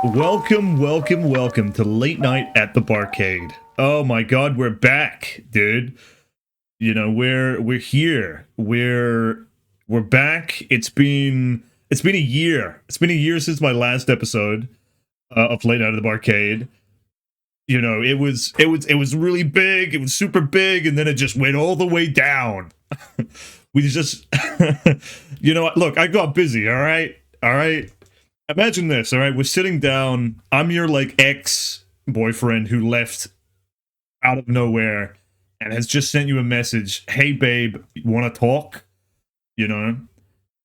Welcome to Late Night at the Barcade. Oh my god, we're back, dude. You know, we're here. We're back. It's been a year. It's been a year since my last episode of Late Night at the Barcade. You know, it was really big. It was super big, and then it just went all the way down. We just you know, look, I got busy, all right? Imagine this, all right? We're sitting down. I'm your, like, ex-boyfriend who left out of nowhere and has just sent you a message. Hey, babe, you want to talk? You know?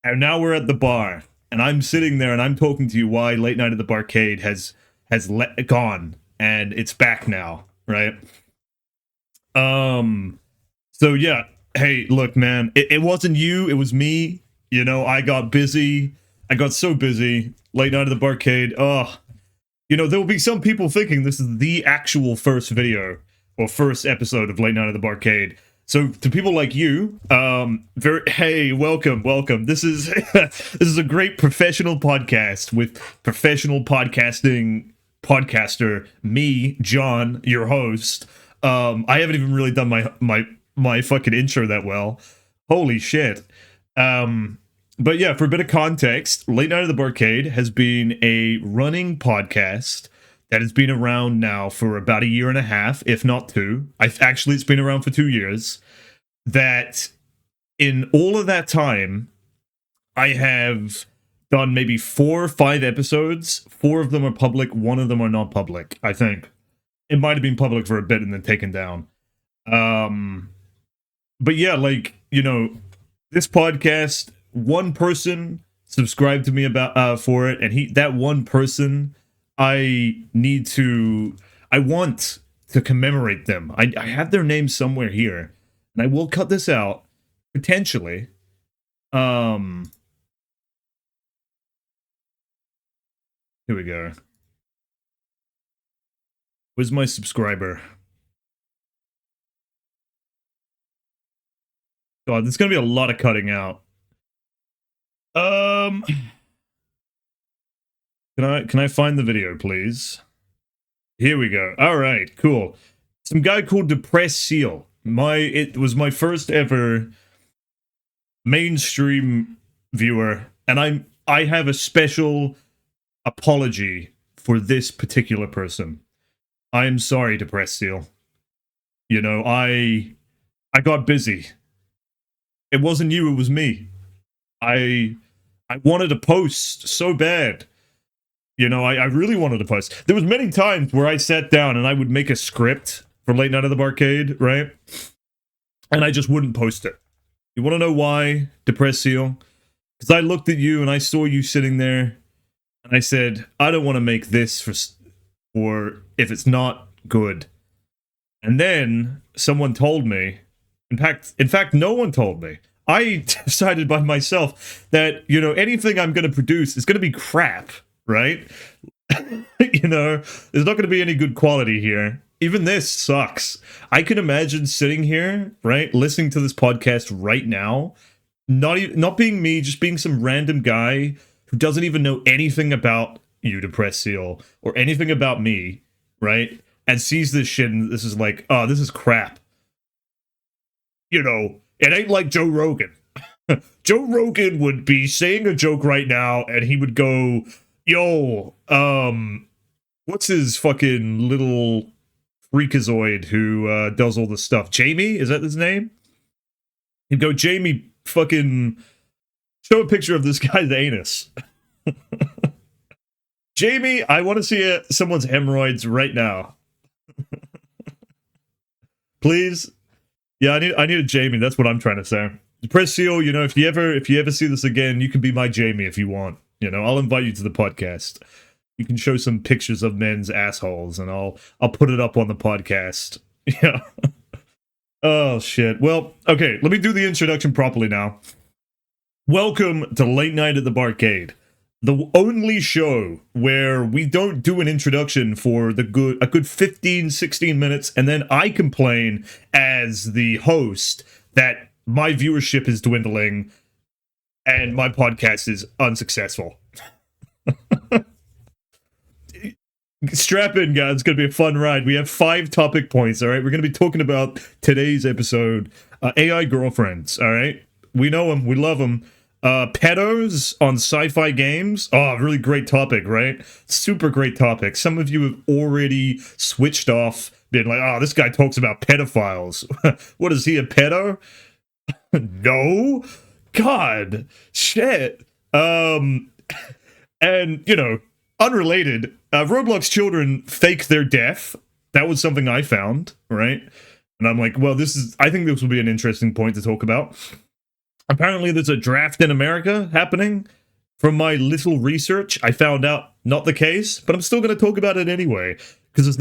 And now we're at the bar, and I'm sitting there, and I'm talking to you why Late Night at the Barcade has gone, and it's back now, right? So, yeah. Hey, look, man, it wasn't you, it was me. You know, I got busy. I got so busy. Late Night at the Barcade. Oh, you know, there will be some people thinking this is the actual first video or first episode of Late Night at the Barcade. So to people like you, hey, welcome. This is this is a great professional podcast with professional podcaster, me, John, your host. I haven't even really done my fucking intro that well. Holy shit. But yeah, for a bit of context, Late Night at the Barcade has been a running podcast that has been around now for about a year and a half, if not two. It's been around for 2 years. That in all of that time, I have done maybe 4 or 5 episodes. 4 of them are public, 1 of them are not public, I think. It might have been public for a bit and then taken down. But yeah, like, you know, this podcast, one person subscribed to me for it, and that one person, I want to commemorate them. I have their name somewhere here, and I will cut this out potentially. Here we go. Where's my subscriber? God, there's gonna be a lot of cutting out. Can I find the video, please? Here we go. All right, cool. Some guy called Depressed Seal. It was my first ever mainstream viewer, and I have a special apology for this particular person. I am sorry, Depressed Seal. You know, I got busy. It wasn't you, it was me. I wanted to post so bad. You know, I really wanted to post. There was many times where I sat down and I would make a script for Late Night at the Barcade, right? And I just wouldn't post it. You want to know why, Depressed Seal? Because I looked at you and I saw you sitting there, and I said, I don't want to make this for if it's not good. And then someone told me, in fact, no one told me. I decided by myself that, you know, anything I'm going to produce is going to be crap, right? You know, there's not going to be any good quality here. Even this sucks. I can imagine sitting here, right, listening to this podcast right now, not being me, just being some random guy who doesn't even know anything about you, Depressed Seal, or anything about me, right? And sees this shit and this is like, oh, this is crap. You know, it ain't like Joe Rogan. Joe Rogan would be saying a joke right now, and he would go, yo, what's his fucking little freakazoid who does all the stuff? Jamie? Is that his name? He'd go, Jamie, fucking show a picture of this guy's anus. Jamie, I want to see someone's hemorrhoids right now. Please. Yeah, I need a Jamie. That's what I'm trying to say. Depressed Seal, you know, if you ever see this again, you can be my Jamie if you want. You know, I'll invite you to the podcast. You can show some pictures of men's assholes, and I'll put it up on the podcast. Yeah. Oh shit. Well, okay, let me do the introduction properly now. Welcome to Late Night at the Barcade, the only show where we don't do an introduction for a good 15, 16 minutes, and then I complain as the host that my viewership is dwindling and my podcast is unsuccessful. Strap in, guys. It's going to be a fun ride. We have 5 topic points, all right? We're going to be talking about today's episode, AI girlfriends, all right? We know them. We love them. Pedos on sci-fi games. Oh, really great topic, right? Super great topic. Some of you have already switched off, been like, oh, this guy talks about pedophiles. What is he, a pedo? No. God. Shit. And, you know, unrelated, Roblox children fake their death. That was something I found, right? And I'm like, well, I think this will be an interesting point to talk about. Apparently there's a draft in America happening. From my little research, I found out not the case, but I'm still going to talk about it anyway, because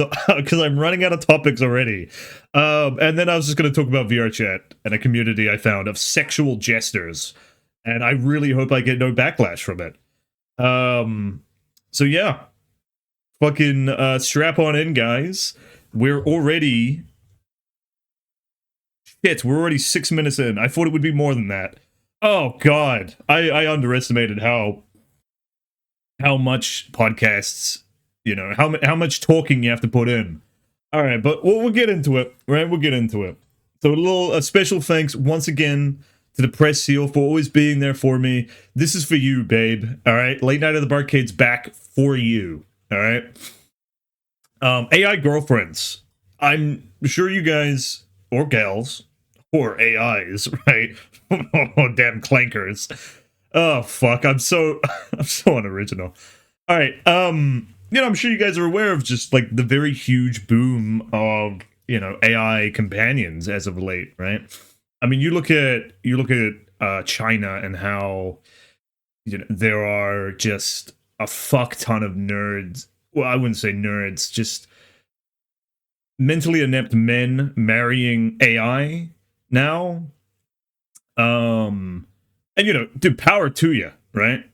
I'm running out of topics already. And then I was just going to talk about VRchat and a community I found of sexual jesters. And I really hope I get no backlash from it. So yeah, fucking strap on in, guys. We're already 6 minutes in. I thought it would be more than that. Oh god, I underestimated how much podcasts, you know, how much talking you have to put in. All right, but we'll get into it, right? We'll get into it. So a special thanks once again to the Press Seal for always being there for me. This is for you, babe. All right, Late Night at the Barcade's back for you. All right. AI girlfriends. I'm sure you guys or gals or AIs, right? Oh, damn clankers. Oh fuck, I'm so unoriginal. All right. You know, I'm sure you guys are aware of just like the very huge boom of, you know, AI companions as of late, right? I mean, you look at China and how, you know, there are just a fuck ton of nerds. Well, I wouldn't say nerds, just mentally inept men marrying AI now. And you know, dude, power to you, right?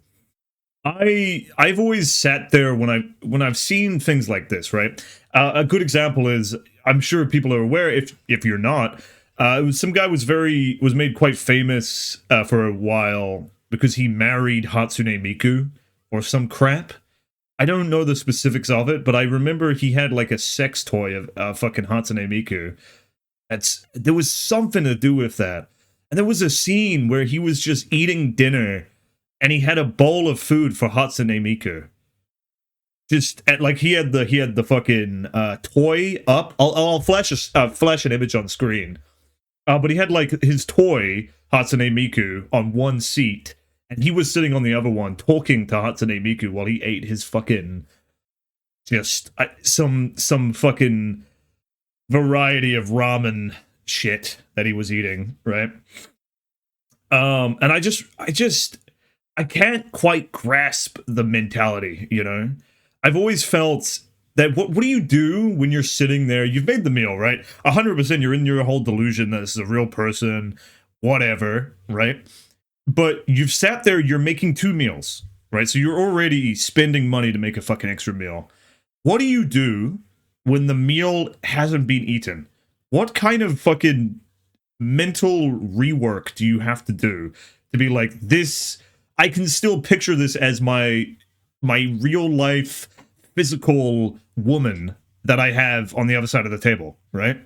I've always sat there when I've seen things like this, right? A good example is, I'm sure people are aware, if you're not, it was some guy was made quite famous for a while because he married Hatsune Miku or some crap. I don't know the specifics of it, but I remember he had like a sex toy of fucking Hatsune Miku. There was something to do with that. And there was a scene where he was just eating dinner and he had a bowl of food for Hatsune Miku. Just like he had the fucking toy up. I'll flash an image on screen. But he had like his toy Hatsune Miku on one seat, and he was sitting on the other one talking to Hatsune Miku while he ate his fucking just some fucking variety of ramen shit that he was eating, right? And I can't quite grasp the mentality, you know? I've always felt that what do you do when you're sitting there? You've made the meal, right? 100% you're in your whole delusion that this is a real person, whatever, right? But you've sat there, you're making 2 meals, right? So you're already spending money to make a fucking extra meal. What do you do when the meal hasn't been eaten? What kind of fucking mental rework do you have to do to be like, this, I can still picture this as my real life physical woman that I have on the other side of the table, right?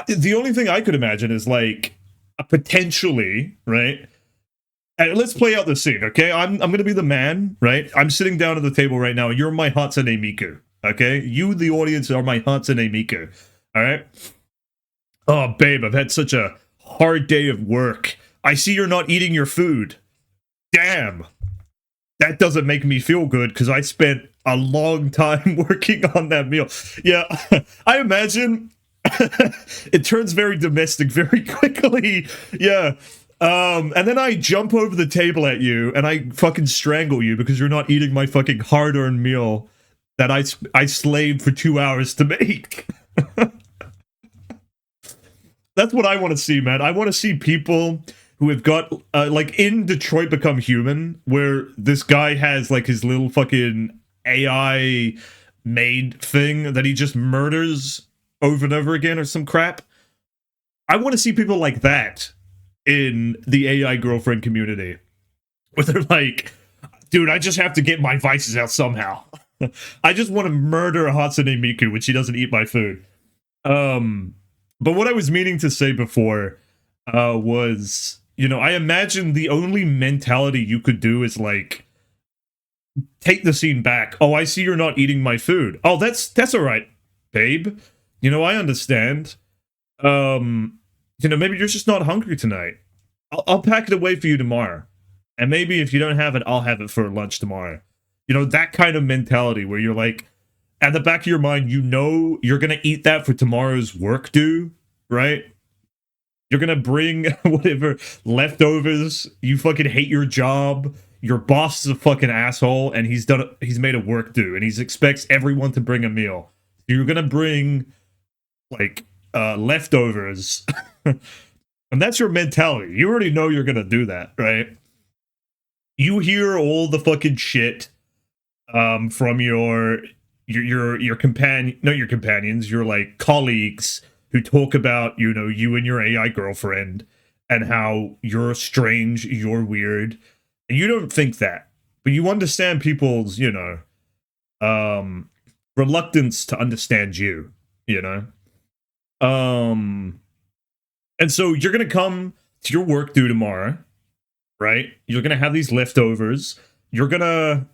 The only thing I could imagine is like a potentially, right? And let's play out the scene, okay? I'm gonna be the man, right? I'm sitting down at the table right now. You're my Hatsune Miku, okay? You, the audience, are my Hatsune Miku, all right? Oh, babe, I've had such a hard day of work. I see you're not eating your food. Damn. That doesn't make me feel good because I spent a long time working on that meal. Yeah, I imagine it turns very domestic very quickly. Yeah. And then I jump over the table at you and I fucking strangle you because you're not eating my fucking hard-earned meal that I slaved for 2 hours to make. That's what I want to see, man. I want to see people who have got, like, in Detroit Become Human, where this guy has, like, his little fucking AI made thing that he just murders over and over again or some crap. I want to see people like that in the AI girlfriend community, where they're like, dude, I just have to get my vices out somehow. I just want to murder Hatsune Miku when she doesn't eat my food. But what I was meaning to say before was, you know, I imagine the only mentality you could do is like take the scene back. Oh, I see you're not eating my food. Oh, that's all right, babe. You know, I understand. You know, maybe you're just not hungry tonight. I'll pack it away for you tomorrow. And maybe if you don't have it, I'll have it for lunch tomorrow. You know, that kind of mentality where you're like, at the back of your mind, you know you're going to eat that for tomorrow's work due, right? You're going to bring whatever leftovers. You fucking hate your job. Your boss is a fucking asshole and he's made a work due and he expects everyone to bring a meal. You're going to bring like leftovers. And that's your mentality. You already know you're going to do that, right? You hear all the fucking shit from your companion, not your companions, your like colleagues who talk about, you know, you and your AI girlfriend and how you're strange, you're weird. And you don't think that, but you understand people's, you know, reluctance to understand you, you know? And so you're going to come to your work due tomorrow, right? You're going to have these leftovers. You're going to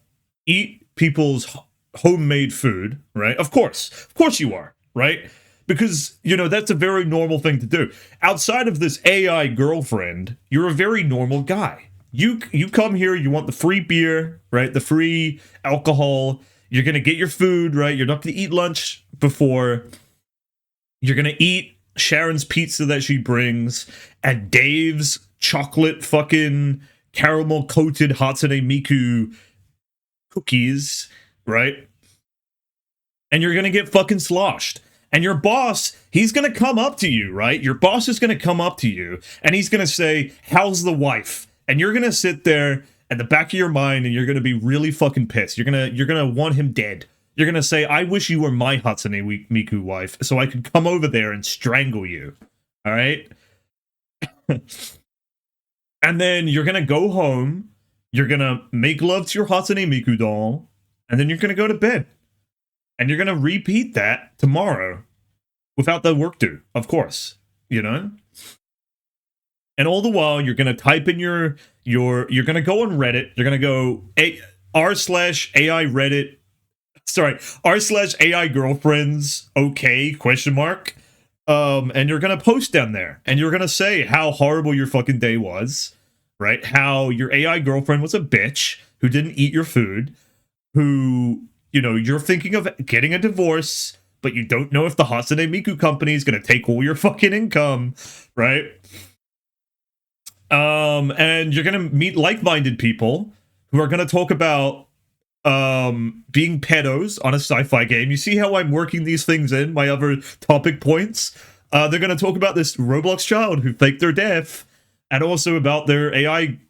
eat people's homemade food, right? Of course you are, right? Because, you know, that's a very normal thing to do. Outside of this AI girlfriend, you're a very normal guy. You come here, you want the free beer, right? The free alcohol. You're going to get your food, right? You're not going to eat lunch before. You're going to eat Sharon's pizza that she brings and Dave's chocolate fucking caramel coated Hatsune Miku cookies, right? And you're gonna get fucking sloshed. And your boss, he's gonna come up to you, right? Your boss is gonna come up to you and he's gonna say, "How's the wife?" And you're gonna sit there at the back of your mind and you're gonna be really fucking pissed. You're gonna want him dead. You're gonna say, "I wish you were my Hatsune Miku wife so I could come over there and strangle you." All right? And then you're gonna go home, you're gonna make love to your Hatsune Miku doll, and then you're gonna go to bed. And you're gonna repeat that tomorrow without the work due, of course, you know? And all the while you're gonna type in you're gonna go on Reddit, you're gonna go r/AI Reddit, sorry, r/AI girlfriends, okay, question mark. And you're gonna post down there and you're gonna say how horrible your fucking day was, right? How your AI girlfriend was a bitch who didn't eat your food, who, you know, you're thinking of getting a divorce, but you don't know if the Hatsune Miku company is gonna take all your fucking income, right? And you're gonna meet like-minded people who are gonna talk about being pedos on a sci-fi game. You see how I'm working these things in, my other topic points? They're going to talk about this Roblox child who faked their death, and also about their AI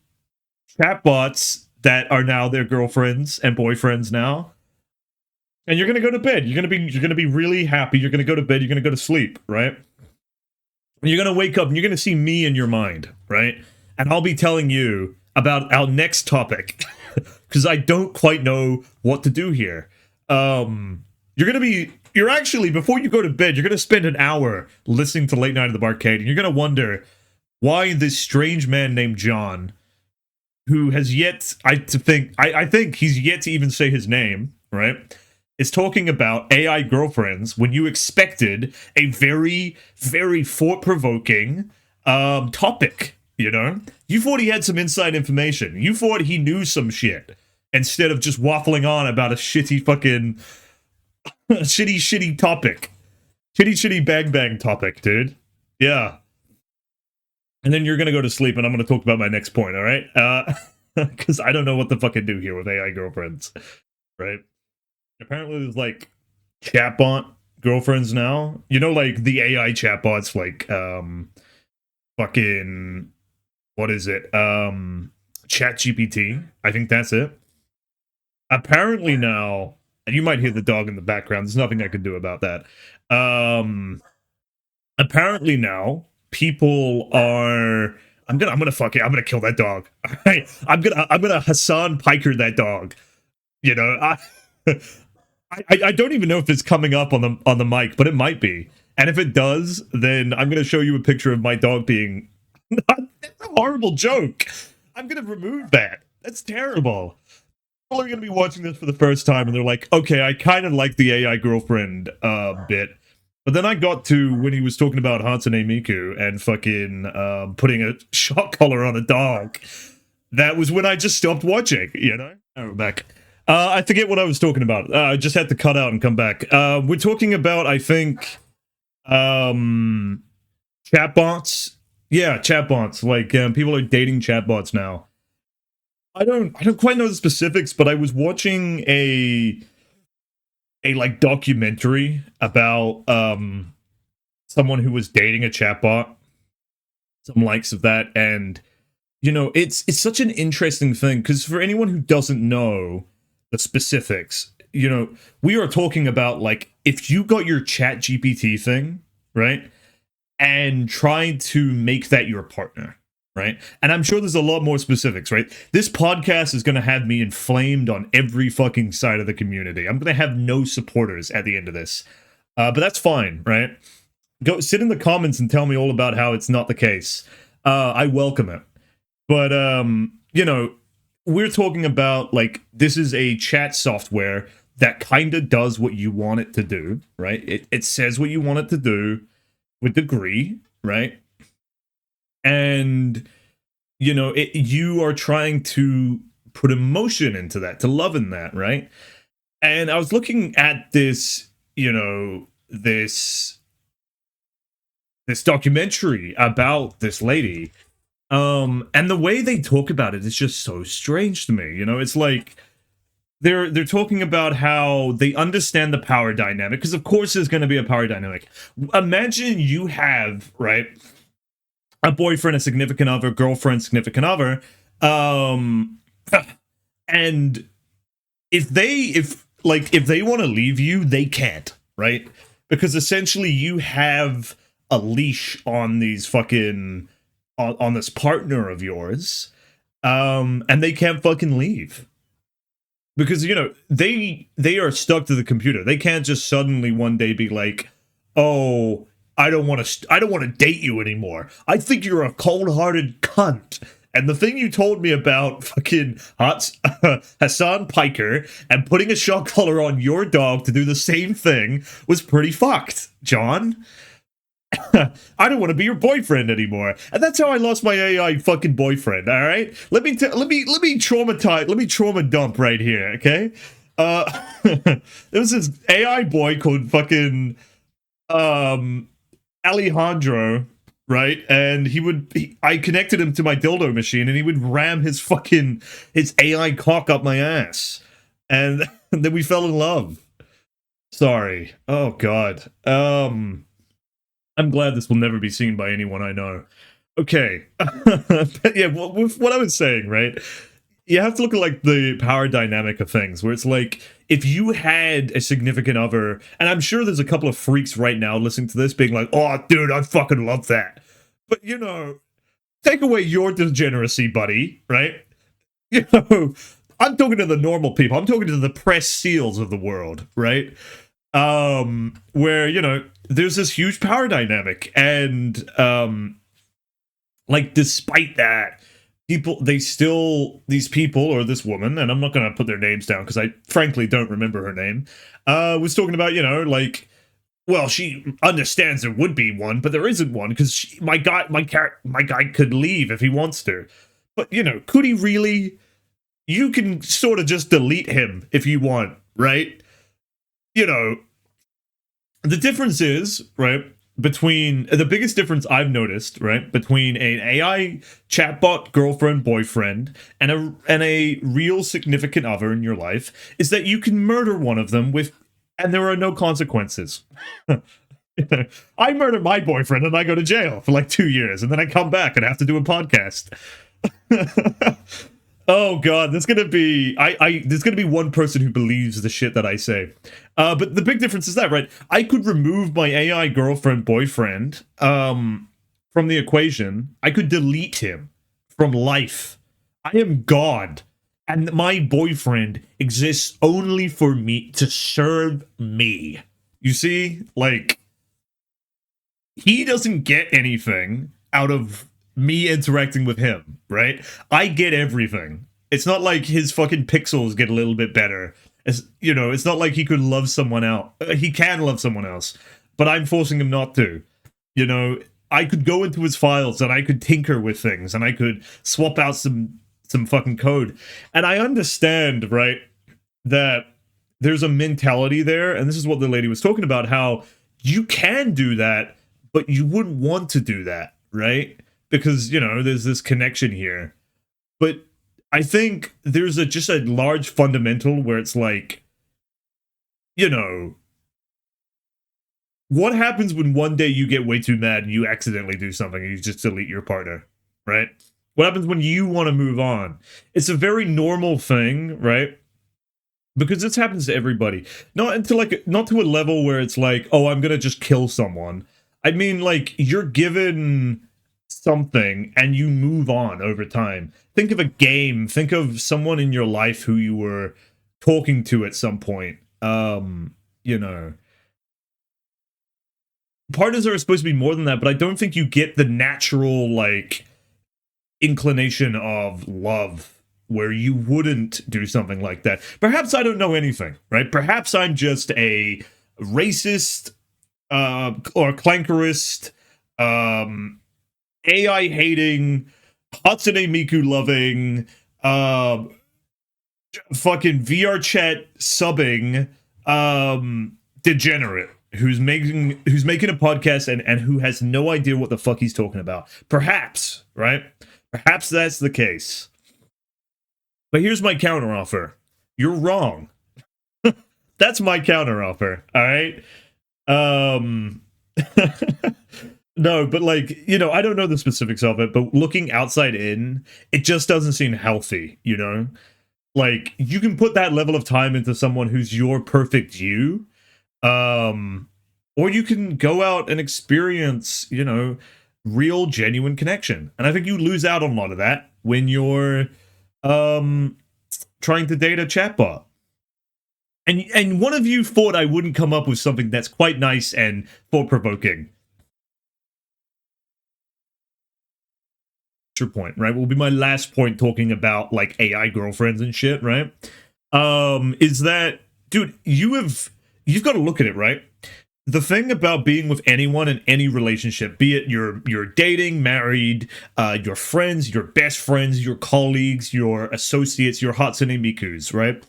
chatbots that are now their girlfriends and boyfriends now. And you're going to go to bed. You're going to be really happy. You're going to go to bed. You're going to go to sleep, right? And you're going to wake up and you're going to see me in your mind, right? And I'll be telling you about our next topic. Because I don't quite know what to do here. You're actually, before you go to bed, you're going to spend an hour listening to Late Night at the Barcade, and you're going to wonder why this strange man named John, who has yet, I think he's yet to even say his name, right, is talking about AI girlfriends when you expected a very, very thought-provoking topic, you know? You thought he had some inside information. You thought he knew some shit. Instead of just waffling on about a shitty fucking shitty topic. Shitty bang topic, dude. Yeah. And then you're gonna go to sleep and I'm gonna talk about my next point, alright? Because I don't know what to fucking do here with AI girlfriends. Right? Apparently there's like chatbot girlfriends now. You know, like the AI chatbots like fucking what is it? ChatGPT. I think that's it. Apparently now, and you might hear the dog in the background. There's nothing I can do about that. Apparently now, people are. I'm gonna kill that dog. All right, I'm gonna Hassan Piker that dog. You know, I don't even know if it's coming up on the mic, but it might be. And if it does, then I'm gonna show you a picture of my dog being. That's a horrible joke. I'm gonna remove that. That's terrible. People are gonna be watching this for the first time, and they're like, "Okay, I kind of like the AI girlfriend bit." But then I got to when he was talking about Hatsune Miku and fucking putting a shock collar on a dog. That was when I just stopped watching, you know? Oh, we're back. I forget what I was talking about. I just had to cut out and come back. We're talking about, I think, chatbots. Yeah, chatbots. Like, people are dating chatbots now. I don't quite know the specifics, but I was watching a like documentary about someone who was dating a chatbot, some likes of that, and you know, it's such an interesting thing because for anyone who doesn't know the specifics, you know, we are talking about like if you got your chat GPT thing, right, and tried to make that your partner, right? And I'm sure there's a lot more specifics, right? This podcast is going to have me inflamed on every fucking side of the community. I'm going to have no supporters at the end of this. But that's fine, right? Go sit in the comments and tell me all about how it's not the case. I welcome it. But, you know, we're talking about, like, this is a chat software that kind of does what you want it to do, right? It says what you want it to do with degree, right? And, you know, you are trying to put emotion into that, to love in that, right? And I was looking at this, you know, this documentary about this lady. And the way they talk about it is just so strange to me. You know, it's like they're talking about how they understand the power dynamic, because of course there's going to be a power dynamic. Imagine you have, right, a boyfriend, a significant other, girlfriend, significant other, and if they want to leave you, they can't, right? Because essentially you have a leash on these fucking on this partner of yours, and they can't fucking leave because, you know, they are stuck to the computer. They can't just suddenly one day be like, oh, I don't want to date you anymore. I think you're a cold-hearted cunt. And the thing you told me about fucking Hassan Piker and putting a shock collar on your dog to do the same thing was pretty fucked, John. I don't want to be your boyfriend anymore, and that's how I lost my AI fucking boyfriend. All right, let me trauma dump right here. Okay, there was this AI boy called fucking Alejandro, right? And I connected him to my dildo machine, and he would ram his AI cock up my ass, and then we fell in love. Sorry. Oh God. I'm glad this will never be seen by anyone I know. Okay. But yeah, with what I was saying, right? You have to look at like the power dynamic of things, where it's like if you had a significant other, and I'm sure there's a couple of freaks right now listening to this being like, oh, dude, I fucking love that. But, you know, take away your degeneracy, buddy, right? You know, I'm talking to the normal people. I'm talking to the press seals of the world, right? Where, you know, there's this huge power dynamic, and like despite that, these people or this woman, and I'm not gonna put their names down because I frankly don't remember her name, was talking about, you know, like, well, she understands there would be one, but there isn't one because my guy could leave if he wants to. But, you know, could he really? You can sort of just delete him if you want, right? You know, the difference is, right, between the biggest difference I've noticed, right, between an AI chatbot girlfriend, boyfriend, and a real significant other in your life is that you can murder one of them and there are no consequences. I murder my boyfriend and I go to jail for like 2 years, and then I come back and have to do a podcast. Oh God, there's gonna be there's gonna be one person who believes the shit that I say. But the big difference is that, right? I could remove my AI girlfriend boyfriend from the equation. I could delete him from life. I am God. And my boyfriend exists only for me, to serve me. You see, like, he doesn't get anything out of me interacting with him, right? I get everything. It's not like his fucking pixels get a little bit better. It's, you know, it's not like he could love someone else. He can love someone else, but I'm forcing him not to. You know, I could go into his files and I could tinker with things and I could swap out some fucking code. And I understand, right, that there's a mentality there, and this is what the lady was talking about, how you can do that, but you wouldn't want to do that, right? Because, you know, there's this connection here. But I think there's just a large fundamental where it's like, you know, what happens when one day you get way too mad and you accidentally do something and you just delete your partner, right? What happens when you want to move on? It's a very normal thing, right? Because this happens to everybody. Not to a level where it's like, oh, I'm gonna just kill someone. I mean, like, you're given something and you move on over time. Think of a game. Think of someone in your life who you were talking to at some point. You know, partners are supposed to be more than that, but I don't think you get the natural, like, inclination of love where you wouldn't do something like that. Perhaps I don't know anything, right? Perhaps I'm just a racist or clankerist, AI hating, Hatsune Miku loving, fucking VRchat subbing degenerate who's making a podcast and who has no idea what the fuck he's talking about. Perhaps, right? Perhaps that's the case. But here's my counteroffer. You're wrong. That's my counteroffer, all right? No, but, like, you know, I don't know the specifics of it, but looking outside in, it just doesn't seem healthy, you know? Like, you can put that level of time into someone who's your perfect you, or you can go out and experience, you know, real, genuine connection. And I think you lose out on a lot of that when you're trying to date a chatbot. And one of you thought I wouldn't come up with something that's quite nice and thought-provoking. Your point, right? Will be my last point talking about, like, AI girlfriends and shit, right? Is that, dude, you've got to look at it, right? The thing about being with anyone in any relationship, be it you're dating, married, your friends, your best friends, your colleagues, your associates, your Hatsune Mikus, right?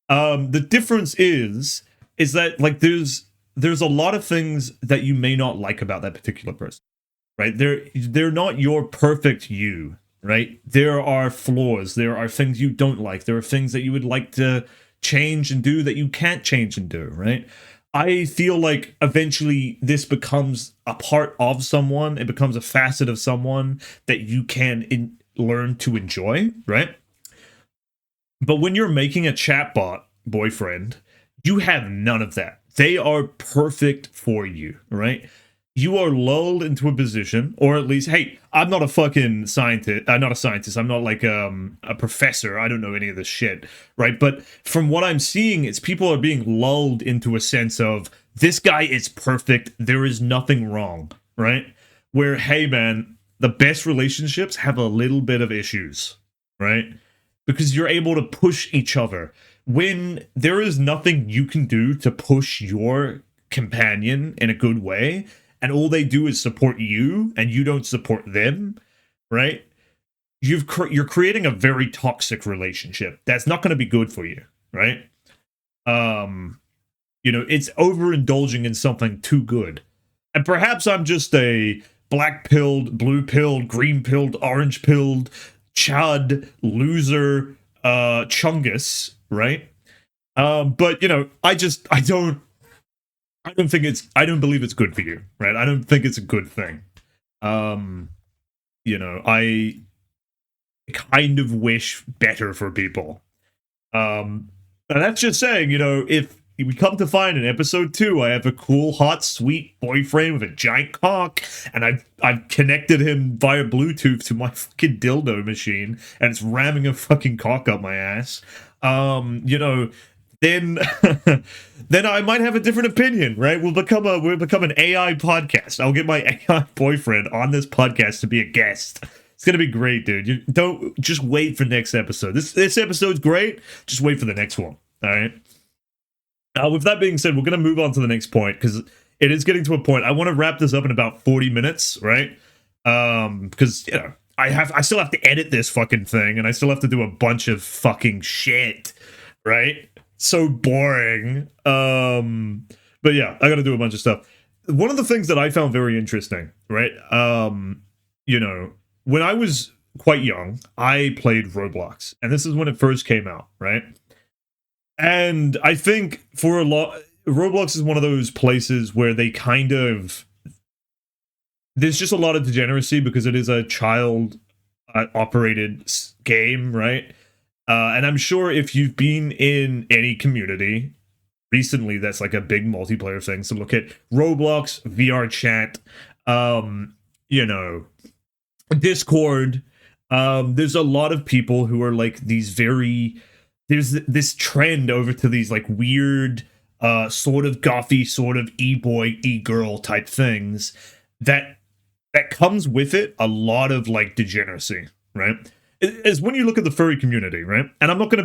The difference is that, like, there's a lot of things that you may not like about that particular person, right? They're not your perfect you, right? There are flaws. There are things you don't like. There are things that you would like to change and do that you can't change and do, right? I feel like eventually this becomes a part of someone. It becomes a facet of someone that you can learn to enjoy, right? But when you're making a chatbot boyfriend, you have none of that. They are perfect for you, right? You are lulled into a position, or at least, hey, I'm not a fucking scientist. I'm not a scientist. I'm not like a professor. I don't know any of this shit, right? But from what I'm seeing, it's people are being lulled into a sense of, this guy is perfect. There is nothing wrong, right? Where, hey, man, the best relationships have a little bit of issues, right? Because you're able to push each other. When there is nothing you can do to push your companion in a good way, and all they do is support you, and you don't support them, right? You're creating a very toxic relationship. That's not going to be good for you, right? You know, it's overindulging in something too good. And perhaps I'm just a black-pilled, blue-pilled, green-pilled, orange-pilled, chud, loser, chungus, right? But, you know, I don't believe it's good for you, right? I don't think it's a good thing. You know, I kind of wish better for people. And that's just saying, you know, if we come to find in episode 2, I have a cool, hot, sweet boyfriend with a giant cock, and I've connected him via Bluetooth to my fucking dildo machine, and it's ramming a fucking cock up my ass. You know, then then I might have a different opinion, right? We'll become an AI podcast. I'll get my AI boyfriend on this podcast to be a guest. It's gonna be great, dude. You don't just wait for next episode. This episode's great. Just wait for the next one. All right. With that being said, we're gonna move on to the next point because it is getting to a point. I want to wrap this up in about 40 minutes, right? Because you know I still have to edit this fucking thing, and I still have to do a bunch of fucking shit, right? So boring. But yeah, I got to do a bunch of stuff. One of the things that I found very interesting, right? You know, when I was quite young, I played Roblox, and this is when it first came out, right? And I think for a lot, Roblox is one of those places where they kind of, there's just a lot of degeneracy because it is a child operated game, right? And I'm sure if you've been in any community recently, that's like a big multiplayer thing. So look at Roblox, VRchat, you know, Discord. There's a lot of people who are like these very, there's this trend over to these like weird, sort of gothy, sort of e-boy, e-girl type things that comes with it a lot of like degeneracy, right? Is when you look at the furry community, right? And I'm not gonna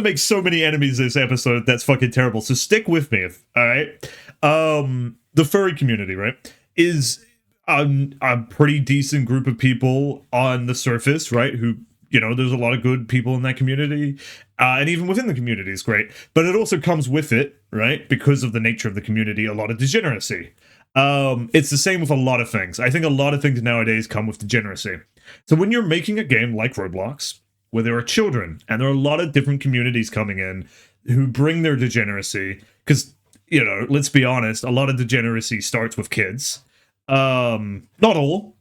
make so many enemies this episode. That's fucking terrible. So stick with me, all right? The furry community, right, is a pretty decent group of people on the surface, right? Who, you know, there's a lot of good people in that community, and even within the community is great. But it also comes with it, right? Because of the nature of the community, a lot of degeneracy. It's the same with a lot of things. I think a lot of things nowadays come with degeneracy. So when you're making a game like Roblox, where there are children, and there are a lot of different communities coming in who bring their degeneracy, because, you know, let's be honest, a lot of degeneracy starts with kids. Not all,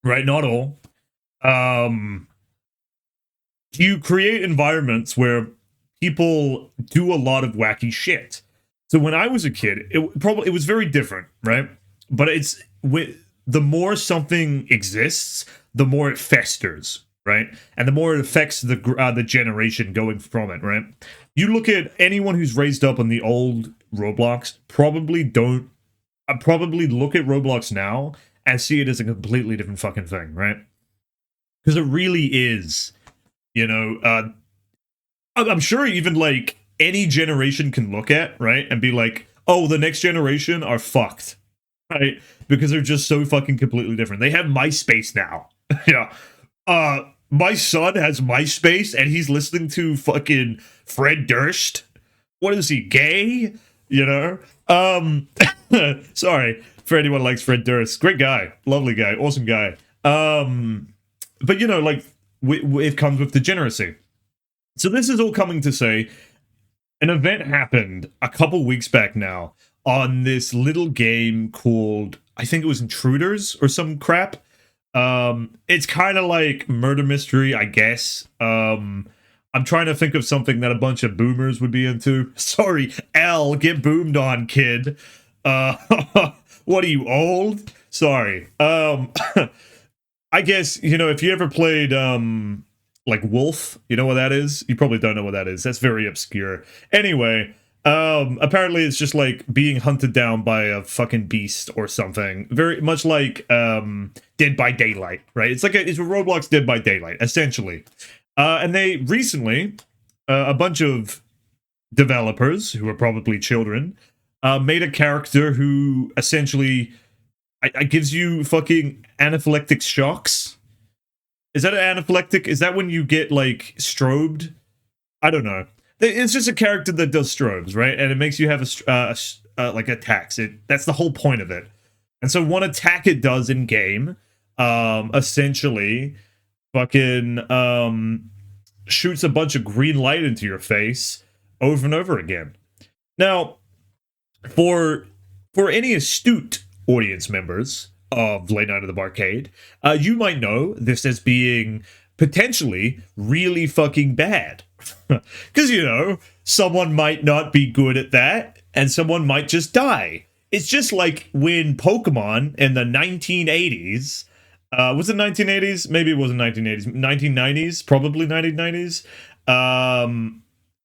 right? Not all. You create environments where people do a lot of wacky shit. So when I was a kid, it was very different, right? But it's the more something exists, the more it festers, right? And the more it affects the generation going from it, right? You look at anyone who's raised up on the old Roblox, probably look at Roblox now and see it as a completely different fucking thing, right? Because it really is, you know. I'm sure even like any generation can look at, right, and be like, oh, the next generation are fucked, right? Because they're just so fucking completely different. They have MySpace now. Yeah. My son has MySpace and he's listening to fucking Fred Durst. What is he, gay? You know? Sorry for anyone who likes Fred Durst. Great guy. Lovely guy. Awesome guy. But you know, like, it comes with degeneracy. So this is all coming to say, an event happened a couple weeks back now on this little game called, I think it was Intruders or some crap. It's kind of like murder mystery, I guess. I'm trying to think of something that a bunch of boomers would be into. Sorry, L, get boomed on, kid. What are you, old? Sorry. I guess, you know, if you ever played, like Wolf, you know what that is? You probably don't know what that is. That's very obscure. Anyway, apparently it's just like being hunted down by a fucking beast or something. Very much like Dead by Daylight, right? It's a Roblox Dead by Daylight, essentially. And they recently, a bunch of developers who are probably children, made a character who essentially gives you fucking anaphylactic shocks. Is that an anaphylactic? Is that when you get, like, strobed? I don't know. It's just a character that does strobes, right? And it makes you have like attacks. That's the whole point of it. And so one attack it does in game, essentially, fucking shoots a bunch of green light into your face over and over again. Now, for any astute audience members of Late Night of the Barcade, you might know this as being potentially really fucking bad. Because, you know, someone might not be good at that, and someone might just die. It's just like when Pokemon in the 1980s, was it 1980s? Maybe it wasn't 1980s. 1990s, probably 1990s.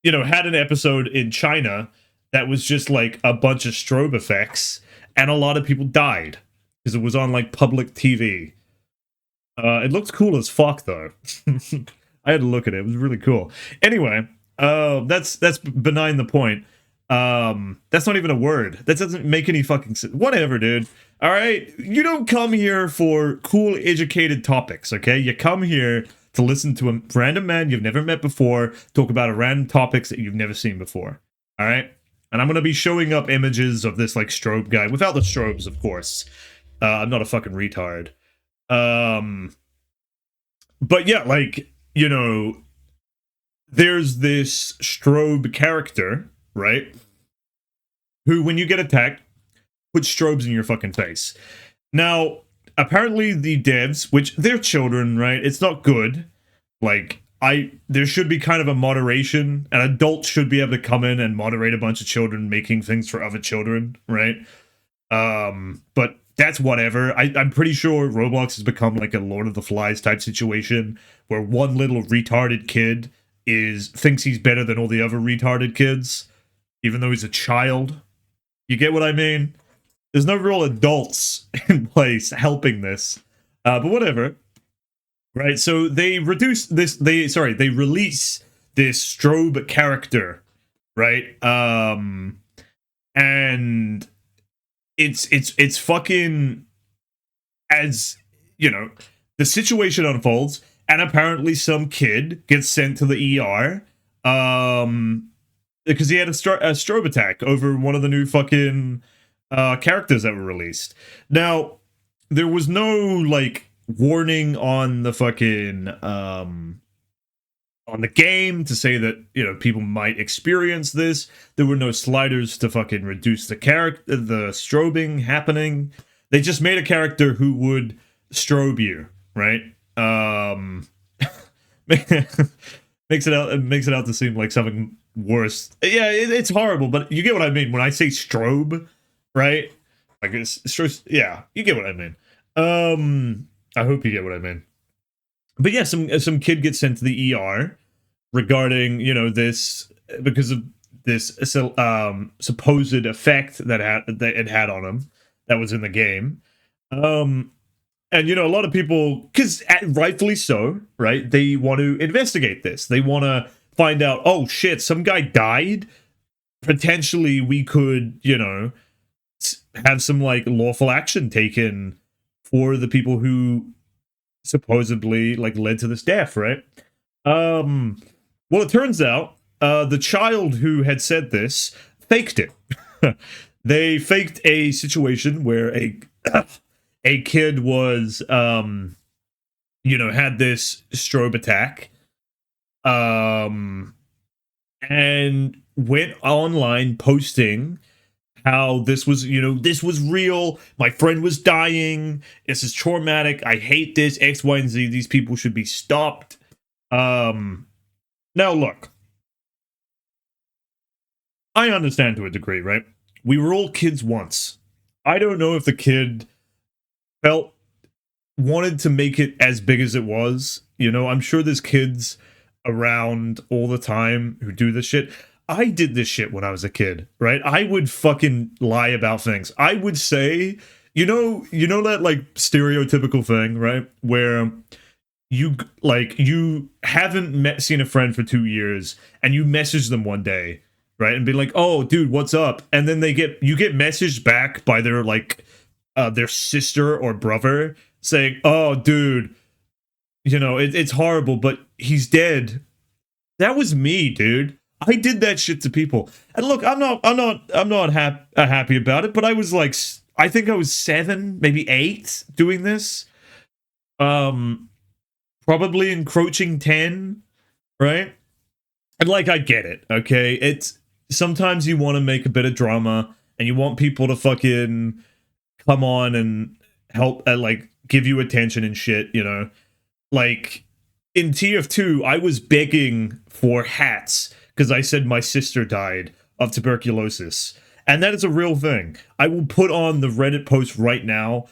You know, had an episode in China that was just like a bunch of strobe effects, and a lot of people died because it was on like public TV. It looked cool as fuck though. I had to look at it. It was really cool. Anyway, that's benign the point. That's not even a word. That doesn't make any fucking sense. Whatever, dude. All right, you don't come here for cool, educated topics. Okay, you come here to listen to a random man you've never met before talk about a random topics that you've never seen before. All right, and I'm gonna be showing up images of this like strobe guy without the strobes, of course. I'm not a fucking retard. But yeah, like, you know, there's this strobe character, right? Who, when you get attacked, puts strobes in your fucking face. Now, apparently the devs, which they're children, right? It's not good. Like, there should be kind of a moderation. An adult should be able to come in and moderate a bunch of children making things for other children, right? But that's whatever. I'm pretty sure Roblox has become like a Lord of the Flies type situation where one little retarded kid thinks he's better than all the other retarded kids, even though he's a child. You get what I mean? There's no real adults in place helping this. But whatever. Right, so they release this strobe character, right? And it's fucking, as you know, the situation unfolds, and apparently some kid gets sent to the ER, because he had a strobe attack over one of the new fucking characters that were released. Now, there was no like warning on the fucking on the game to say that, you know, people might experience this. There were no sliders to fucking reduce the strobing happening. They just made a character who would strobe you, right? Makes it out to seem like something worse. Yeah, it's horrible, but you get what I mean when I say strobe, right? Like yeah, you get what I mean. I hope you get what I mean. But yeah, some kid gets sent to the ER regarding, you know, this, because of this supposed effect that it had on him that was in the game. And you know, a lot of people, because rightfully so, right? They want to investigate this. They want to find out, oh shit, some guy died. Potentially, we could, you know, have some like lawful action taken for the people who supposedly like led to this death, right? Well, it turns out the child who had said this faked it. They faked a situation where a kid was you know, had this strobe attack, and went online posting how this was, you know, this was real. My friend was dying. This is traumatic. I hate this. X, Y, and Z. These people should be stopped. Now, look. I understand to a degree, right? We were all kids once. I don't know if the kid wanted to make it as big as it was. You know, I'm sure there's kids around all the time who do this shit. I did this shit when I was a kid, right? I would fucking lie about things. I would say, you know that like stereotypical thing, right? Where you haven't seen a friend for 2 years and you message them one day, right? And be like, "Oh, dude, what's up?" And then you get messaged back by their like their sister or brother saying, "Oh, dude, you know, it's horrible, but he's dead." That was me, dude. I did that shit to people. And look, I'm not happy about it, but I was like, I think I was 7, maybe 8 doing this. Probably encroaching 10, right? And like, I get it, okay? It's sometimes you want to make a bit of drama and you want people to fucking come on and help, like give you attention and shit, you know? Like, in TF2, I was begging for hats because I said my sister died of tuberculosis. And that is a real thing. I will put on the Reddit post right now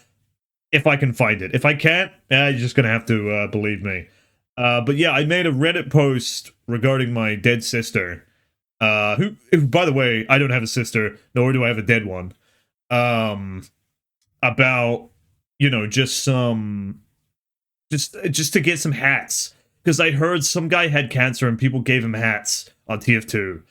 if I can find it. If I can't, you're just going to have to believe me. But yeah, I made a Reddit post regarding my dead sister. Who, by the way, I don't have a sister, nor do I have a dead one. About, you know, just to get some hats. Because I heard some guy had cancer and people gave him hats on TF2.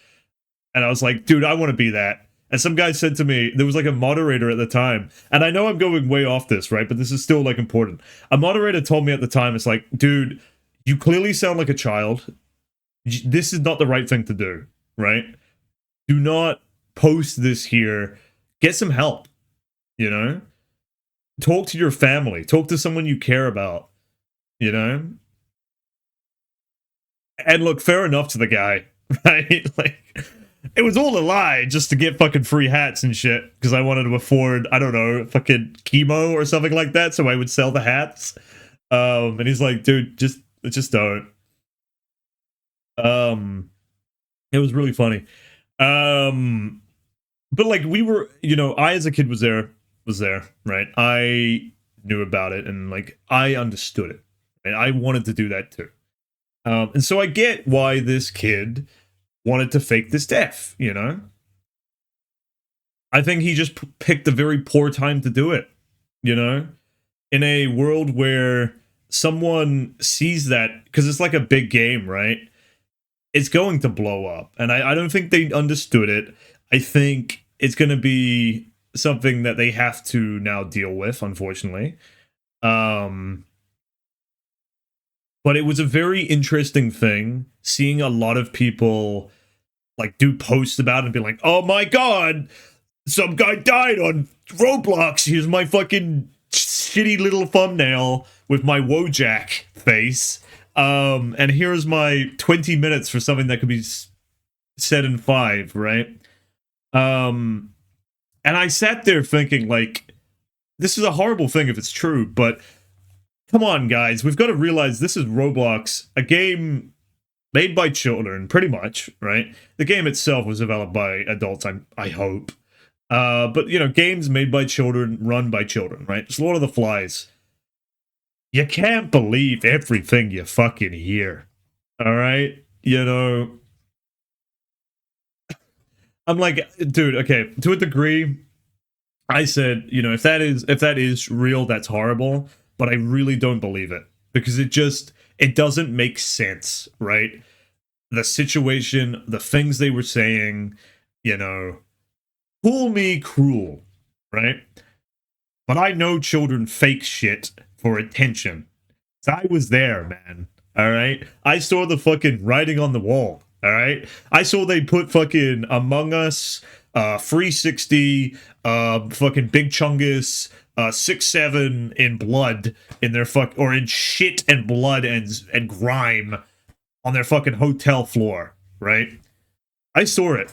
And I was like, dude, I want to be that. And some guy said to me, there was like a moderator at the time, and I know I'm going way off this, right? But this is still like important. A moderator told me at the time, it's like, dude, you clearly sound like a child. This is not the right thing to do, right? Do not post this here. Get some help, you know? Talk to your family. Talk to someone you care about, you know? And look, fair enough to the guy, right? Like, it was all a lie just to get fucking free hats and shit because I wanted to afford, I don't know, fucking chemo or something like that, so I would sell the hats. And he's like, dude, just don't. It was really funny. But like we were, you know, I as a kid was there, right? I knew about it and like I understood it. And I wanted to do that too. And so I get why this kid wanted to fake this death, you know? I think he just picked a very poor time to do it, you know? In a world where someone sees that, because it's like a big game, right? It's going to blow up. And I don't think they understood it. I think it's going to be something that they have to now deal with, unfortunately. But it was a very interesting thing seeing a lot of people like do posts about it and be like, oh my god, some guy died on Roblox. Here's my fucking shitty little thumbnail with my Wojak face. And here's my 20 minutes for something that could be said in 5, right? And I sat there thinking, like, this is a horrible thing if it's true, but come on, guys, we've got to realize this is Roblox, a game made by children, pretty much, right? The game itself was developed by adults, I hope. But, you know, games made by children, run by children, right? It's Lord of the Flies. You can't believe everything you fucking hear, all right? You know, I'm like, dude, okay, to a degree, I said, you know, if that is real, that's horrible. But I really don't believe it because it doesn't make sense, right? The situation, the things they were saying, you know, call me cruel, right? But I know children fake shit for attention. So I was there, man. All right. I saw the fucking writing on the wall. All right. I saw they put fucking Among Us, 360, fucking Big Chungus, 6-7 in blood in their or in shit and blood and grime on their fucking hotel floor, right? I saw it.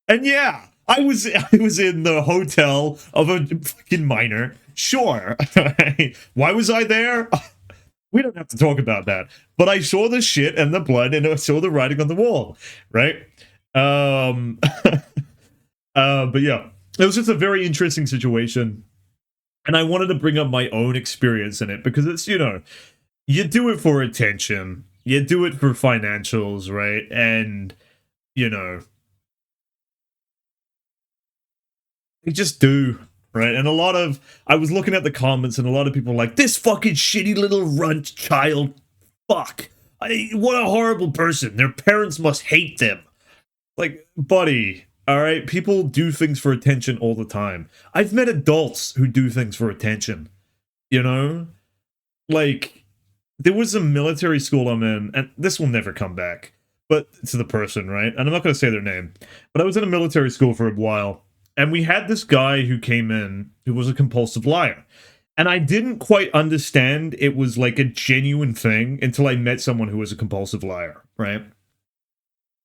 And yeah, I was in the hotel of a fucking minor. Sure. Why was I there? We don't have to talk about that. But I saw the shit and the blood and I saw the writing on the wall, right? But yeah. It was just a very interesting situation. And I wanted to bring up my own experience in it because it's, you know, you do it for attention. You do it for financials, right? And, you know, you just do, right? And I was looking at the comments and a lot of people were like, this fucking shitty little runt child, fuck. What a horrible person. Their parents must hate them. Like, buddy, all right? People do things for attention all the time. I've met adults who do things for attention, you know? Like, there was a military school I'm in, and this will never come back, but to the person, right? And I'm not going to say their name, but I was in a military school for a while, and we had this guy who came in who was a compulsive liar. And I didn't quite understand it was like a genuine thing until I met someone who was a compulsive liar, right?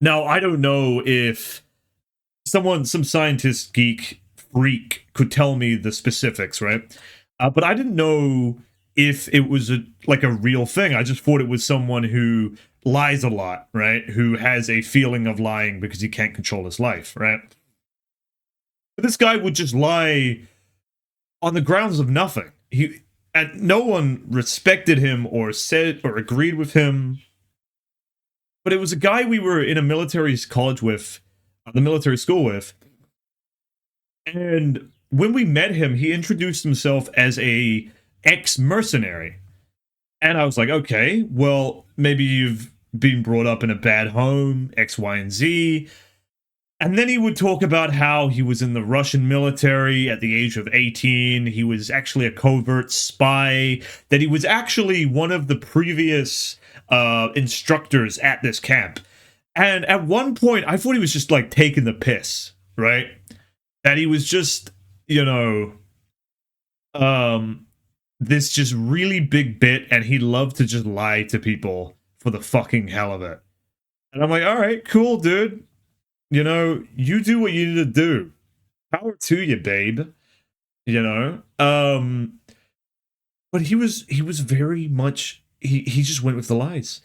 Now, I don't know if some scientist geek freak could tell me the specifics, right? But I didn't know if it was like a real thing. I just thought it was someone who lies a lot, right? Who has a feeling of lying because he can't control his life, right? But this guy would just lie on the grounds of nothing. And no one respected him or said or agreed with him. But it was a guy we were in a military college with, the military school with. And when we met him, he introduced himself as a ex-mercenary. And I was like, okay, well, maybe you've been brought up in a bad home, X, Y, and Z. And then he would talk about how he was in the Russian military at the age of 18. He was actually a covert spy, that he was actually one of the previous instructors at this camp. And at one point, I thought he was just like taking the piss, right? That he was just, you know, this just really big bit, and he loved to just lie to people for the fucking hell of it. And I'm like, all right, cool, dude. You know, you do what you need to do. Power to you, babe. You know? But he was very much, he just went with the lies.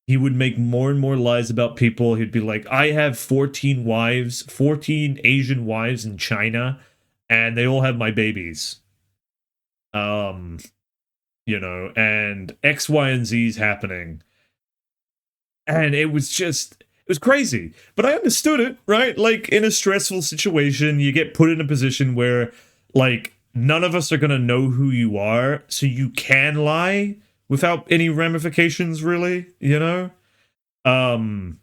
He would make more and more lies about people. He'd be like, I have 14 wives, 14 Asian wives in China, and they all have my babies. You know, and X, Y, and Z's happening. And it was crazy. But I understood it, right? Like, in a stressful situation, you get put in a position where, like, none of us are gonna know who you are, so you can lie without any ramifications, really, you know? And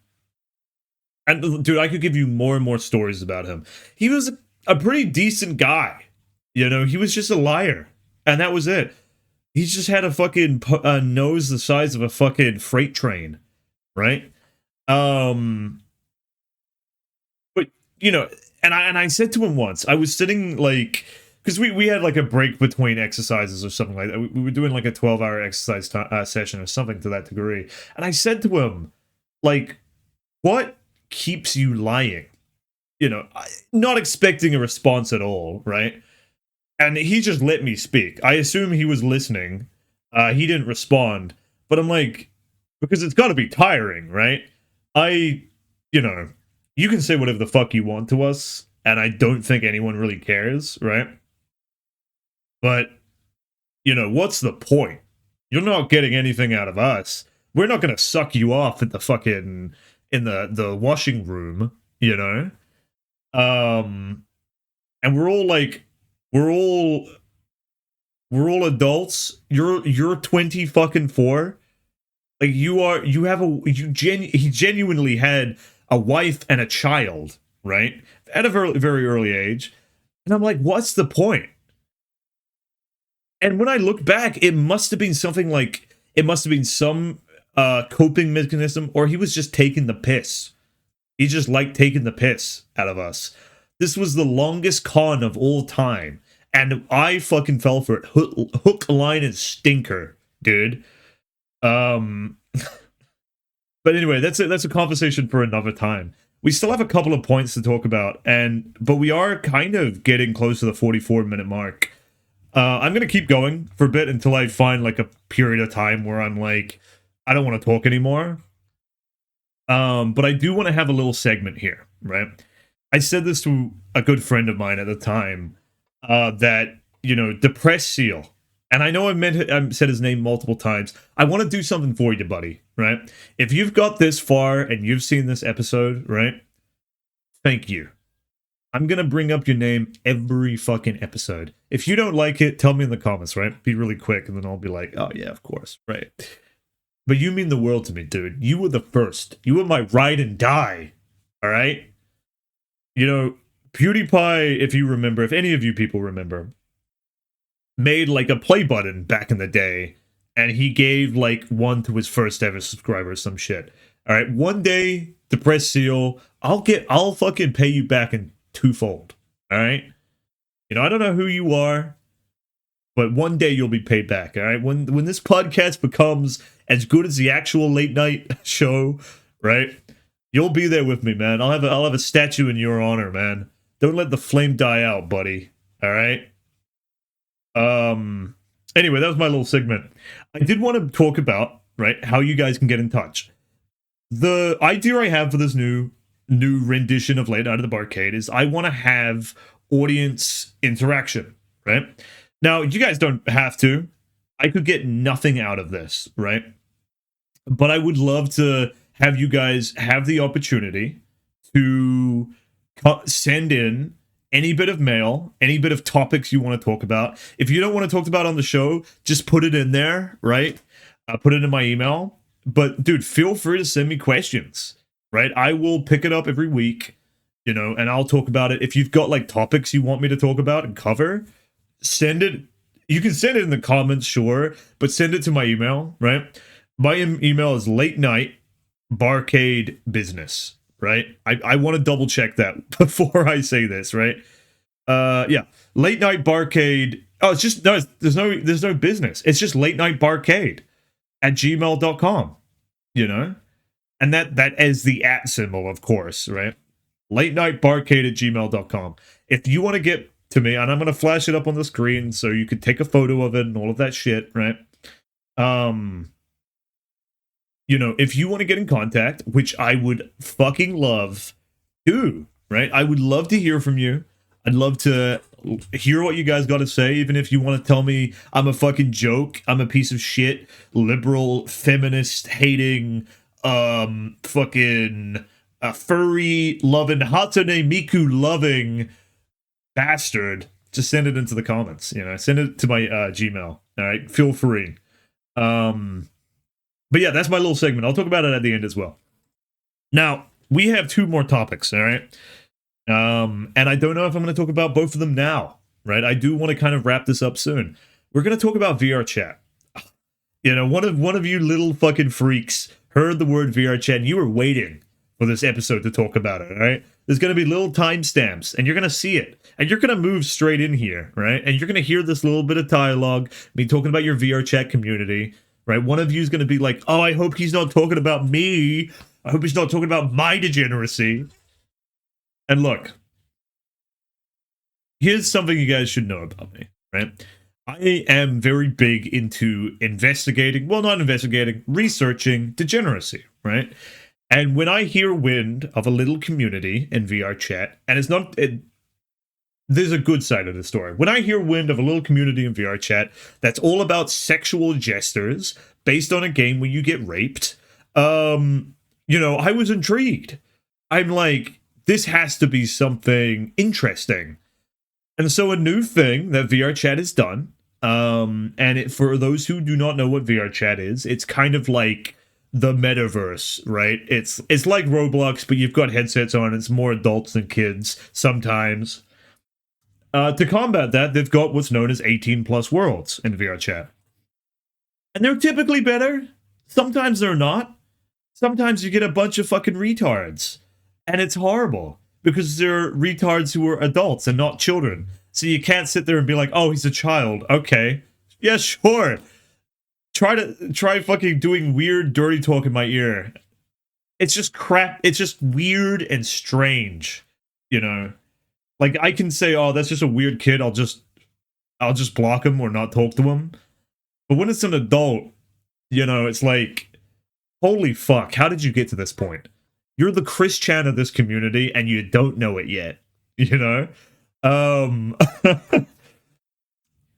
dude, I could give you more and more stories about him. He was a pretty decent guy, you know? He was just a liar, and that was it. He just had a fucking nose the size of a fucking freight train, right? But you know, and I said to him once, I was sitting like, because we had like a break between exercises or something like that. We were doing like a 12-hour exercise session or something to that degree. And I said to him, like, what keeps you lying? You know, not expecting a response at all, right? And he just let me speak. I assume he was listening. He didn't respond. But I'm like, because it's got to be tiring, right? You know, you can say whatever the fuck you want to us, and I don't think anyone really cares, right? But, you know, what's the point? You're not getting anything out of us. We're not going to suck you off at the fucking, in the washing room, you know? And we're all like, we're all adults. You're 20 fucking 4. Like, he genuinely had a wife and a child, right? At a very, very early age. And I'm like, what's the point? And when I look back, it must have been something like, it must have been some coping mechanism, or he was just taking the piss. He just liked taking the piss out of us. This was the longest con of all time. And I fucking fell for it. Hook, line, and stinker, dude. But anyway, that's a conversation for another time. We still have a couple of points to talk about, but we are kind of getting close to the 44-minute mark. I'm gonna keep going for a bit until I find like a period of time where I'm like, I don't want to talk anymore. But I do want to have a little segment here, right? I said this to a good friend of mine at the time, that, you know, Depressed Seal. And I know I've said his name multiple times. I want to do something for you, buddy, right? If you've got this far and you've seen this episode, right? Thank you. I'm going to bring up your name every fucking episode. If you don't like it, tell me in the comments, right? Be really quick, and then I'll be like, oh yeah, of course, right? But you mean the world to me, dude. You were the first. You were my ride and die, all right? You know, PewDiePie, if you remember, if any of you people remember, made like a play button back in the day, and he gave like one to his first ever subscriber or some shit. All right, one day, Depressed Seal, I'll fucking pay you back in twofold. All right, you know, I don't know who you are, but one day you'll be paid back. All right, when this podcast becomes as good as the actual late night show, right? You'll be there with me, man. I'll have a statue in your honor, man. Don't let the flame die out, buddy. All right. Anyway, that was my little segment. I did want to talk about, right, how you guys can get in touch. The idea I have for this new rendition of Late Night at the Barcade is I want to have audience interaction, right? Now, you guys don't have to. I could get nothing out of this, right? But I would love to have you guys have the opportunity to send in any bit of mail, any bit of topics you want to talk about. If you don't want to talk about on the show, just put it in there, right? Put it in my email. But dude, feel free to send me questions, right? I will pick it up every week, you know, and I'll talk about it. If you've got like topics you want me to talk about and cover, send it. You can send it in the comments, sure, but send it to my email, right? My email is latenightbarcade.business, right? I want to double check that before I say this, right? Yeah, late night barcade. Oh, it's just no. There's no business. It's just latenightbarcade@gmail.com. You know, and that is the @ symbol, of course, right? latenightbarcade@gmail.com. If you want to get to me, and I'm gonna flash it up on the screen so you could take a photo of it and all of that shit, right? You know, if you want to get in contact, which I would fucking love to, right? I would love to hear from you. I'd love to hear what you guys got to say, even if you want to tell me I'm a fucking joke, I'm a piece of shit, liberal, feminist, hating, fucking furry loving, Hatsune Miku loving bastard. Just send it into the comments, you know, send it to my Gmail. All right, feel free. But yeah, that's my little segment. I'll talk about it at the end as well. Now, we have 2 more topics, all right? And I don't know if I'm going to talk about both of them now, right? I do want to kind of wrap this up soon. We're going to talk about VRchat. You know, one of you little fucking freaks heard the word VRchat, and you were waiting for this episode to talk about it, all right? There's going to be little timestamps, and you're going to see it. And you're going to move straight in here, right? And you're going to hear this little bit of dialogue, me talking about your VRchat community, right? One of you is going to be like, oh, I hope he's not talking about me. I hope he's not talking about my degeneracy. And look, here's something you guys should know about me, right? I am very big into researching degeneracy, right? And when I hear wind of a little community in VRchat, and there's a good side of the story. When I hear wind of a little community in VRchat that's all about sexual jesters based on a game where you get raped, you know, I was intrigued. I'm like, this has to be something interesting. And so a new thing that VRchat has done, and for those who do not know what VRchat is, it's kind of like the metaverse, right? It's like Roblox, but you've got headsets on. It's more adults than kids sometimes. To combat that, they've got what's known as 18+ worlds in VRchat. And they're typically better. Sometimes they're not. Sometimes you get a bunch of fucking retards. And it's horrible. Because they're retards who are adults and not children. So you can't sit there and be like, oh, he's a child. Okay. Yeah, sure. Try fucking doing weird dirty talk in my ear. It's just crap. It's just weird and strange. You know? Like, I can say, oh, that's just a weird kid. I'll just block him or not talk to him. But when it's an adult, you know, it's like, holy fuck, how did you get to this point? You're the Chris Chan of this community, and you don't know it yet. You know?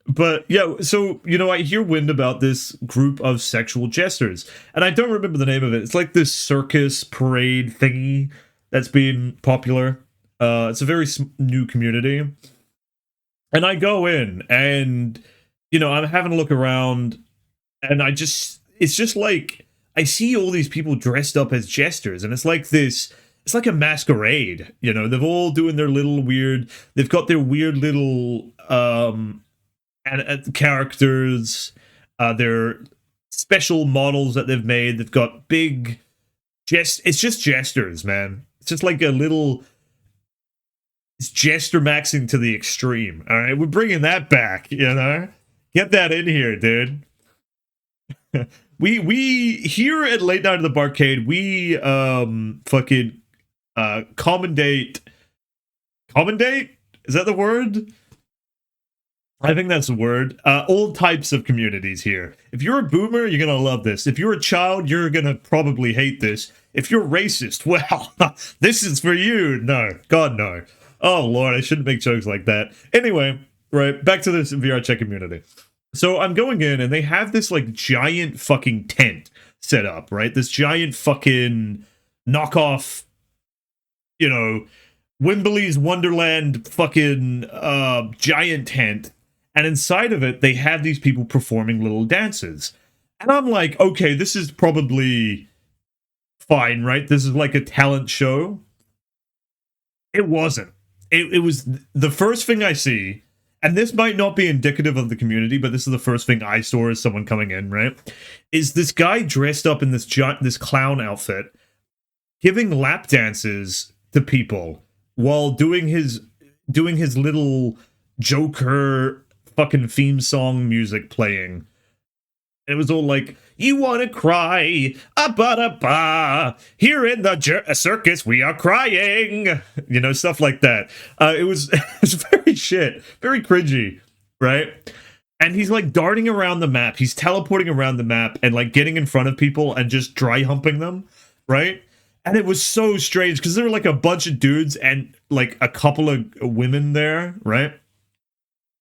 But, yeah, so, you know, I hear wind about this group of sexual jesters. And I don't remember the name of it. It's like this circus parade thingy that's been popular. It's a very new community. And I go in and, you know, I'm having a look around and it's just like, I see all these people dressed up as jesters and it's like a masquerade, you know, they're all doing their little weird, they've got their weird little, characters, their special models that they've made. They've got big it's just jesters, man. It's just like a little, it's jester maxing to the extreme. All right, we're bringing that back. You know, get that in here, dude. we here at Late Night at the Barcade, we fucking commendate. Is that the word? I think that's the word. All types of communities here. If you're a boomer, you're gonna love this. If you're a child, you're gonna probably hate this. If you're racist, well, this is for you. No, God, no. Oh, Lord, I shouldn't make jokes like that. Anyway, right, back to this VRchat community. So I'm going in, and they have this, like, giant fucking tent set up, right? This giant fucking knockoff, you know, Wimbley's Wonderland fucking giant tent. And inside of it, they have these people performing little dances. And I'm like, okay, this is probably fine, right? This is like a talent show. It wasn't. It was the first thing I see, and this might not be indicative of the community, but this is the first thing I saw as someone coming in, right? Is this guy dressed up in this clown outfit, giving lap dances to people while doing his little Joker fucking theme song music playing. And it was all like, you wanna cry, ba here in the circus we are crying, you know, stuff like that. It was very shit, very cringy, right? And he's like darting around the map, he's teleporting around the map and like getting in front of people and just dry humping them, right? And it was so strange because there were like a bunch of dudes and like a couple of women there, right?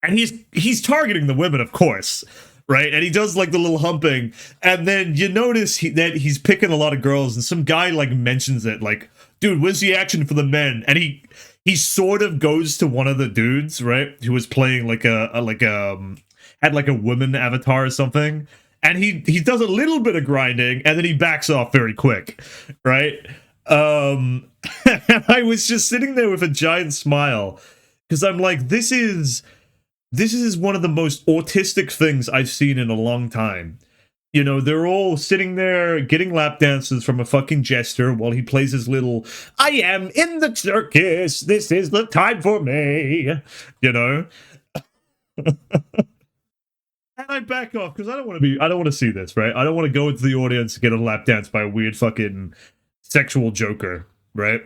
And he's targeting the women, of course, right? And he does like the little humping, and then you notice that he's picking a lot of girls, and some guy like mentions it, like, "Dude, where's the action for the men?" And he sort of goes to one of the dudes, right, who was playing like had like a woman avatar or something, and he does a little bit of grinding, and then he backs off very quick, right? And I was just sitting there with a giant smile because I'm like, this is one of the most autistic things I've seen in a long time. You know, they're all sitting there getting lap dances from a fucking jester while he plays his little, I am in the circus, this is the time for me, you know? And I back off because I don't want to see this, right? I don't want to go into the audience and get a lap dance by a weird fucking sexual joker, right?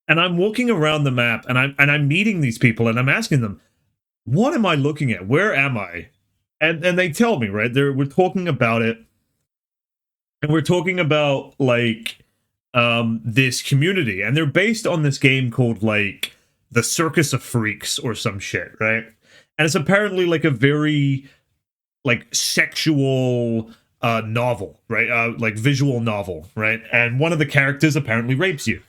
And I'm walking around the map and I'm meeting these people and I'm asking them, what am I looking at? Where am I? And they tell me, right? We're talking about it. And we're talking about like this community. And they're based on this game called like The Circus of Freaks or some shit, right? And it's apparently like a very like sexual novel, right? Like visual novel, right? And one of the characters apparently rapes you.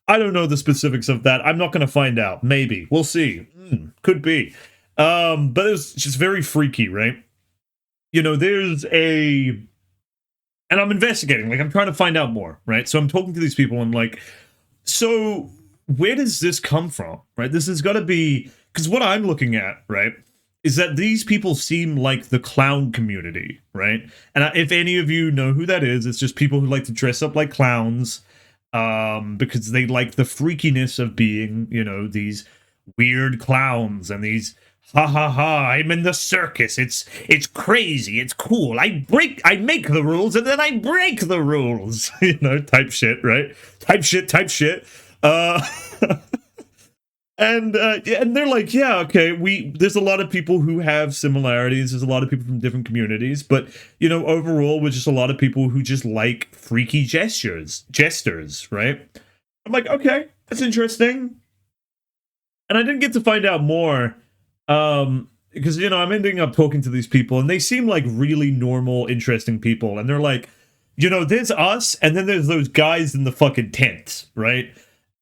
I don't know the specifics of that. I'm not going to find out. Maybe. We'll see. Could be. But it was just very freaky, right? You know, and I'm investigating, like I'm trying to find out more, right? So I'm talking to these people, I'm like, so where does this come from, right? This has got to be, because what I'm looking at, right, is that these people seem like the clown community, right? And if any of you know who that is, it's just people who like to dress up like clowns, because they like the freakiness of being, you know, these weird clowns and these ha ha ha, I'm in the circus, it's crazy, it's cool, I make the rules and then I break the rules, you know, type shit, right? Type shit. And they're like, yeah, okay, there's a lot of people who have similarities, there's a lot of people from different communities, but, you know, overall, we're just a lot of people who just like freaky jesters, right? I'm like, okay, that's interesting. And I didn't get to find out more, because, you know, I'm ending up talking to these people, and they seem like really normal, interesting people, and they're like, you know, there's us, and then there's those guys in the fucking tents, right?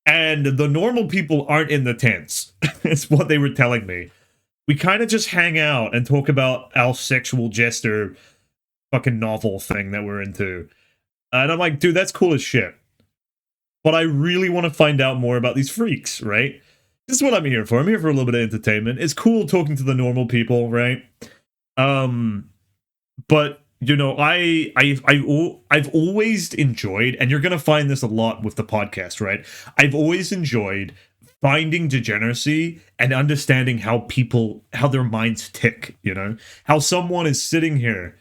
And the normal people aren't in the tents. It's what they were telling me. We kind of just hang out and talk about our sexual jester fucking novel thing that we're into. And I'm like, dude, that's cool as shit. But I really want to find out more about these freaks, right? This is what I'm here for. I'm here for a little bit of entertainment. It's cool talking to the normal people, right? But you know, I've always enjoyed, and you're gonna find this a lot with the podcast, right? I've always enjoyed finding degeneracy and understanding how their minds tick. You know, how someone is sitting here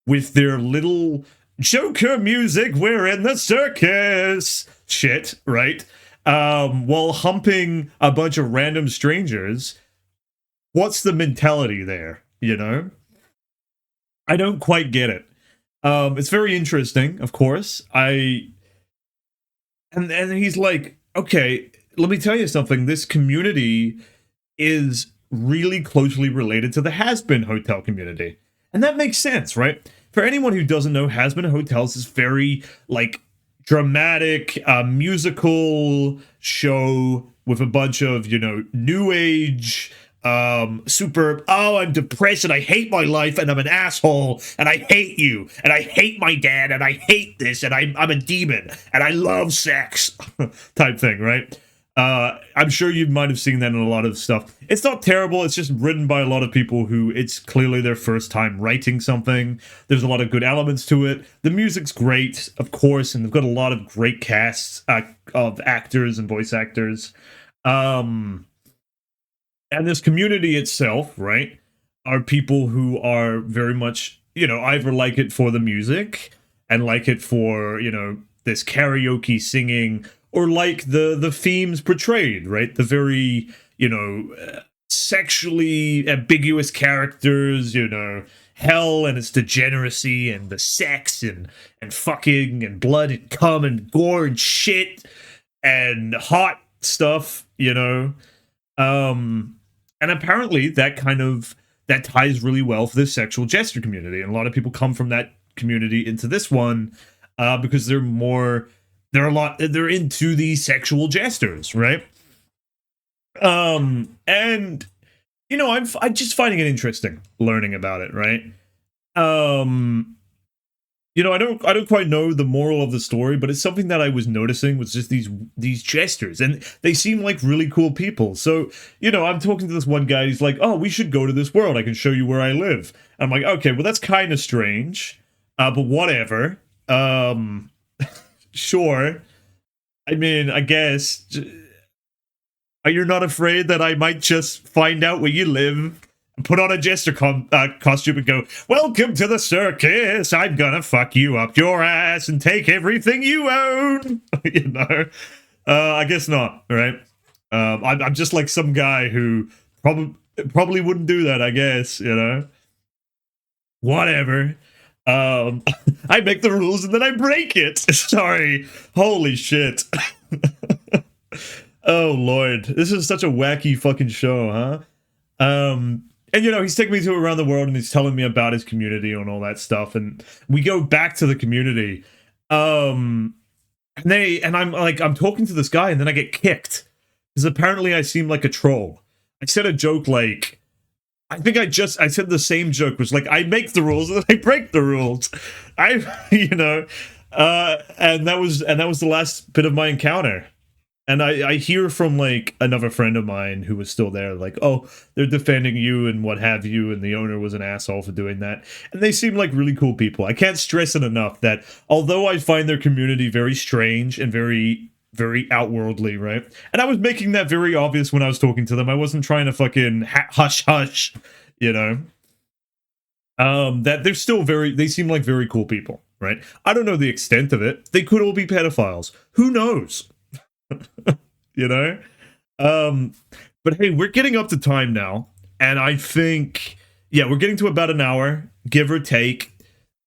with their little Joker music, we're in the circus shit, right? While humping a bunch of random strangers what's the mentality there, you know? I don't quite get it. It's very interesting, of course. And he's like, okay, let me tell you something. This community is really closely related to the Has-Been Hotel community. And that makes sense, right? For anyone who doesn't know, Has-Been Hotels is very, like, dramatic, musical show with a bunch of, you know, new age, super, oh, I'm depressed and I hate my life and I'm an asshole and I hate you and I hate my dad and I hate this and I'm a demon and I love sex type thing, right? I'm sure you might have seen that in a lot of stuff. It's not terrible. It's just written by a lot of people who it's clearly their first time writing something. There's a lot of good elements to it. The music's great, of course, and they've got a lot of great casts of actors and voice actors. And this community itself, right, are people who are very much, you know, either like it for the music and like it for, you know, this karaoke singing, or like the themes portrayed, right? The very, you know, sexually ambiguous characters, you know, hell and its degeneracy and the sex and fucking and blood and cum and gore and shit and hot stuff, you know. And apparently that ties really well for the sexual jester community. And a lot of people come from that community into this one because they're into the sexual jesters, right? And you know, I'm just finding it interesting learning about it, right? You know, I don't quite know the moral of the story, but it's something that I was noticing was just these jesters, and they seem like really cool people. So, you know, I'm talking to this one guy, he's like, oh, we should go to this world, I can show you where I live. I'm like, okay, well, that's kind of strange, but whatever. Sure. I mean, I guess. You're not afraid that I might just find out where you live, put on a jester costume and go, welcome to the circus, I'm gonna fuck you up your ass and take everything you own? You know? I guess not, right? I'm just like some guy who probably wouldn't do that, I guess, you know? Whatever. I make the rules and then I break it. Sorry. Holy shit. Oh Lord, this is such a wacky fucking show, huh? And you know, he's taking me to around the world and he's telling me about his community and all that stuff, and we go back to the community. And I'm talking to this guy and then I get kicked because apparently I seem like a troll. I said a joke like, I think I said the same joke, was like, I make the rules and then I break the rules. You know, and that was the last bit of my encounter. And I hear from like another friend of mine who was still there, like, oh, they're defending you and what have you, and the owner was an asshole for doing that. And they seem like really cool people. I can't stress it enough that although I find their community very strange and very, very outworldly, right? And I was making that very obvious when I was talking to them. I wasn't trying to fucking hush hush, you know. That they're still they seem like very cool people, right? I don't know the extent of it. They could all be pedophiles. Who knows? You know? But hey, we're getting up to time now, and I think, yeah, we're getting to about an hour, give or take,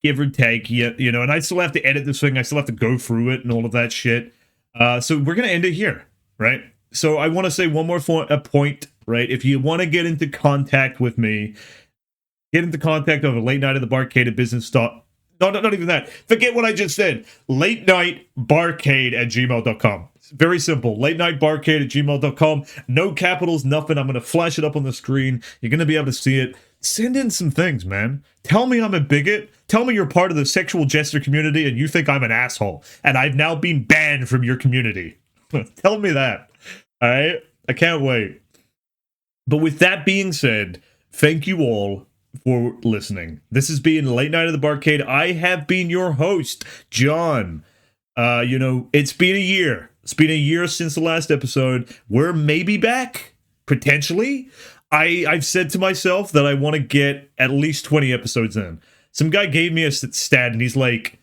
yeah, you know, and I still have to edit this thing, I still have to go through it and all of that shit. So we're gonna end it here, right? So I want to say one more point, right? If you want to get into contact with me, get into contact over late night at the Barcade at business. Not even that. Forget what I just said. latenightbarcade@gmail.com. Very simple. latenightbarcade@gmail.com. No capitals, nothing. I'm going to flash it up on the screen. You're going to be able to see it. Send in some things, man. Tell me I'm a bigot. Tell me you're part of the sexual jester community and you think I'm an asshole. And I've now been banned from your community. Tell me that. All right? I can't wait. But with that being said, thank you all for listening. This has been Late Night at the Barcade. I have been your host, John. You know, it's been a year. It's been a year since the last episode. We're maybe back, potentially. I've said to myself that I want to get at least 20 episodes in. Some guy gave me a stat, and he's like,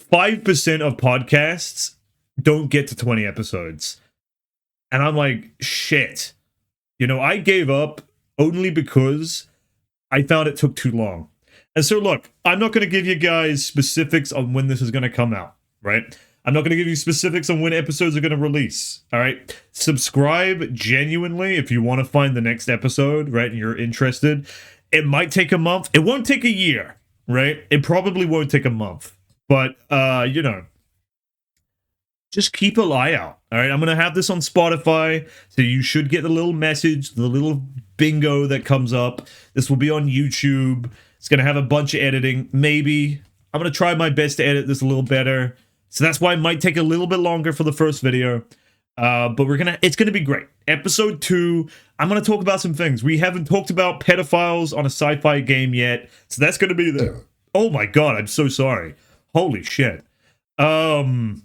5% of podcasts don't get to 20 episodes. And I'm like, shit. You know, I gave up only because I found it took too long. And so look, I'm not going to give you guys specifics on when this is going to come out, right? I'm not going to give you specifics on when episodes are going to release, all right? Subscribe genuinely if you want to find the next episode, right, and you're interested. It might take a month. It won't take a year, right? It probably won't take a month. But, you know, just keep an eye out, all right? I'm going to have this on Spotify, so you should get the little message, the little bingo that comes up. This will be on YouTube. It's going to have a bunch of editing, maybe. I'm going to try my best to edit this a little better. So that's why it might take a little bit longer for the first video. But it's going to be great. Episode 2, I'm going to talk about some things. We haven't talked about pedophiles on a sci-fi game yet. So that's going to be there. Oh my god, I'm so sorry. Holy shit. You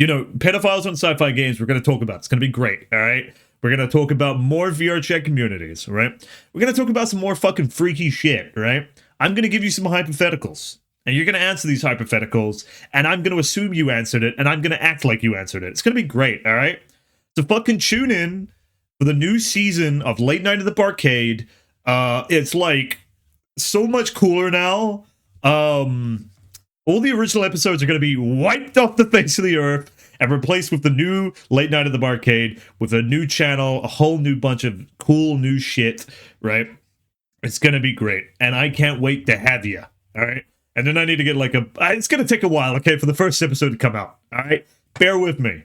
know, pedophiles on sci-fi games, we're going to talk about. It's going to be great, all right? We're going to talk about more VRchat communities, right? We're going to talk about some more fucking freaky shit, right? I'm going to give you some hypotheticals, and you're going to answer these hypotheticals, and I'm going to assume you answered it, and I'm going to act like you answered it. It's going to be great, all right? So fucking tune in for the new season of Late Night at the Barcade. It's like so much cooler now. All the original episodes are going to be wiped off the face of the earth and replaced with the new Late Night at the Barcade, with a new channel, a whole new bunch of cool new shit, right? It's going to be great, and I can't wait to have you, all right? And then I need to get like it's going to take a while, okay, for the first episode to come out, all right? Bear with me.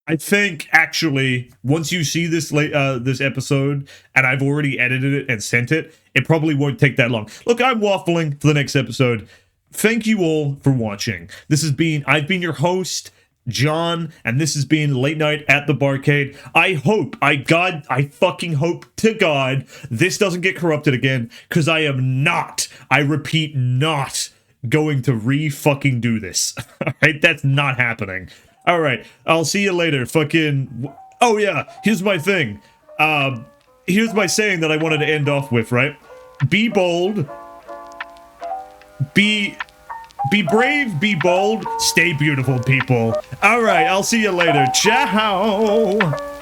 I think, actually, once you see this this episode, and I've already edited it and sent it, it probably won't take that long. Look, I'm waffling for the next episode. Thank you all for watching. I've been your host, John, and this has been Late Night at the Barcade. I fucking hope to God this doesn't get corrupted again, because I am not, I repeat, not going to re-fucking do this. Alright, that's not happening. Alright, I'll see you later. Fucking, oh yeah, here's my thing. Here's my saying that I wanted to end off with, right? Be bold. Be brave, be bold, stay beautiful, people. All right, I'll see you later. Ciao.